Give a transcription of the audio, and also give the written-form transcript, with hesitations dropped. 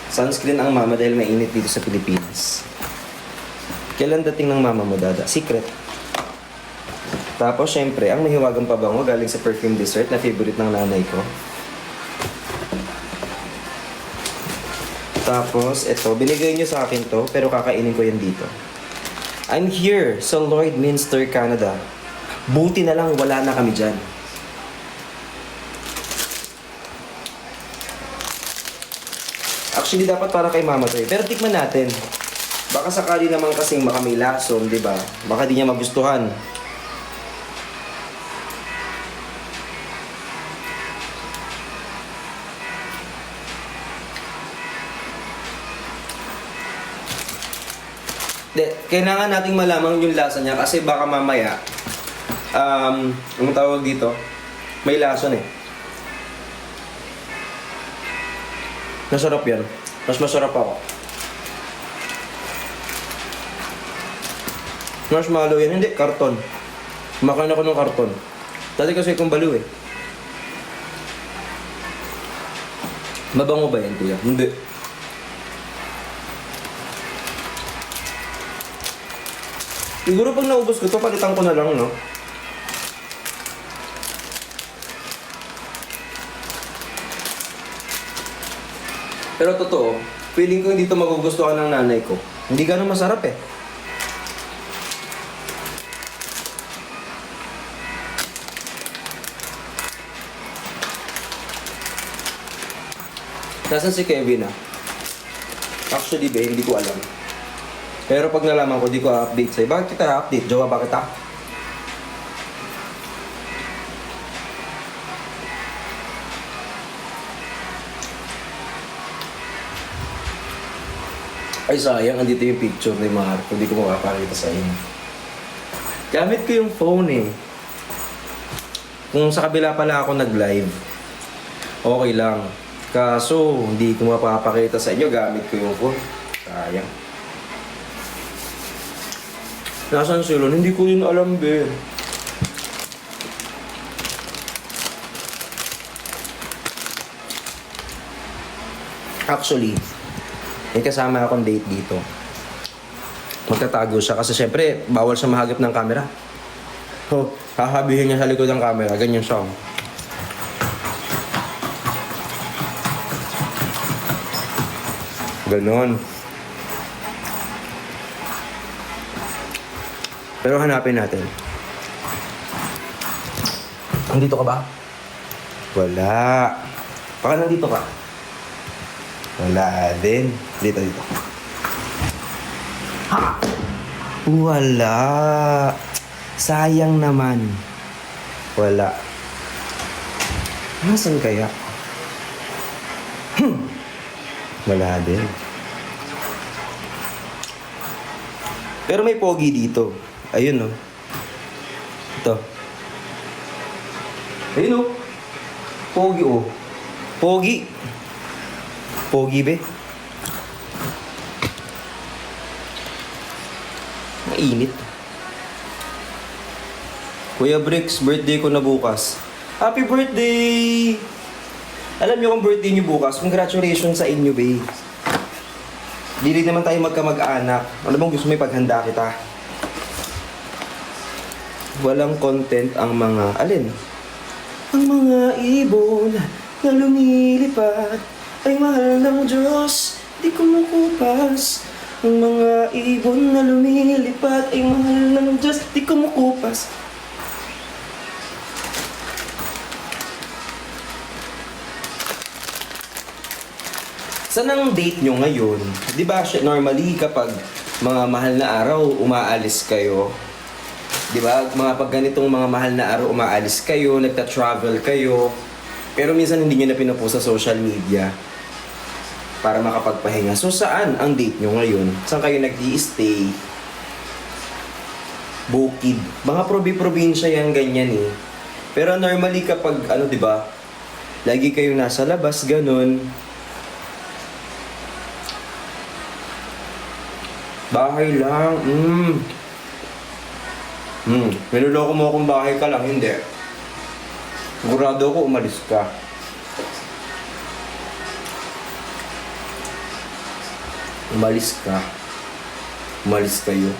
Sunscreen ang mama dahil mainit dito sa Pilipinas. Kailan dating ng mama mo, Dada? Secret. Tapos, syempre, ang mahiwagang pabango galing sa perfume dessert na favorite ng nanay ko. Tapos, ito, binigay niyo sa akin to, pero kakainin ko yan dito. I'm here sa Lloydminster, Canada. Buti na lang wala na kami dyan. Actually, dapat para kay mama to eh. Pero tikman natin. Baka sakali naman kasing baka may lason, di ba? Baka di niya magustuhan. Kailangan nating malaman yung lasa niya kasi baka mamaya anong tawag dito? May lason eh. Masarap yan. Mas masarap ako. Marshmallow yan. Hindi, karton. Kumakain ako ng karton. Dati kasi kung baliw eh. Mabango ba yan, kuya? Hindi. Siguro pag naubos ko to, palitan ko na lang, no? Pero totoo, feeling ko hindi to magugustuhan ng nanay ko. Hindi ganun masarap eh. Nasaan si Kevin ah? Actually ba, hindi ko alam. Pero pag nalaman ko, di ko update sa'yo. Bakit kita update? Jowa ba kita? Ay sayang, andito yung picture ni Marco. Hindi ko makapakita sa inyo. Gamit ko yung phone eh. Kung sa kabila pala ako nag-live, okay lang. Kaso, hindi ko mapapakita sa inyo. Gamit ko yung phone. Sayang. Nasaan sila? Hindi ko yun alam, be. Actually, may kasama akong date dito. Magtatago siya kasi syempre, bawal siya mahagip ng camera. So, hahabihin niya sa likod ng camera. Ganyan siya. Ganon. Pero hanapin natin. Nandito ka ba? Wala. Baka nandito ka? Wala din. Dito. Ha! Wala. Sayang naman. Wala. Nasaan kaya? Wala din. Pero may pogi dito. Ayun, no? Ito. Ayun, no? Pogi, oh. Pogi. Pogi, be. Mainit. Kuya Bricks, birthday ko na bukas. Happy birthday! Alam niyo kung birthday niyo bukas, congratulations sa inyo, be. Di rin naman tayo magkamag-anak. Ano bang gusto mo ipaghanda kita? Walang content ang mga... Alin? Ang mga ibon na lumilipad ay mahal ng Diyos, di kumukupas. Ang mga ibon na lumilipad ay mahal ng Diyos, di kumukupas. Saan ang date nyo ngayon? Di ba normally kapag mga mahal na araw, umaalis kayo? Di ba? Pag ganitong mga mahal na araw, umaalis kayo, nagta-travel kayo. Pero minsan hindi nyo na pinupost sa social media para makapagpahinga. So saan ang date nyo ngayon? Saan kayo nag-i-stay? Bukid. Mga probi-probinsya yan, ganyan eh. Pero normally kapag, di ba? Lagi kayo nasa labas, ganun. Bahay lang. Niloloko mo akong bahay ka lang, hindi. Sigurado ako umalis ka. umalis ka, umalis kayo.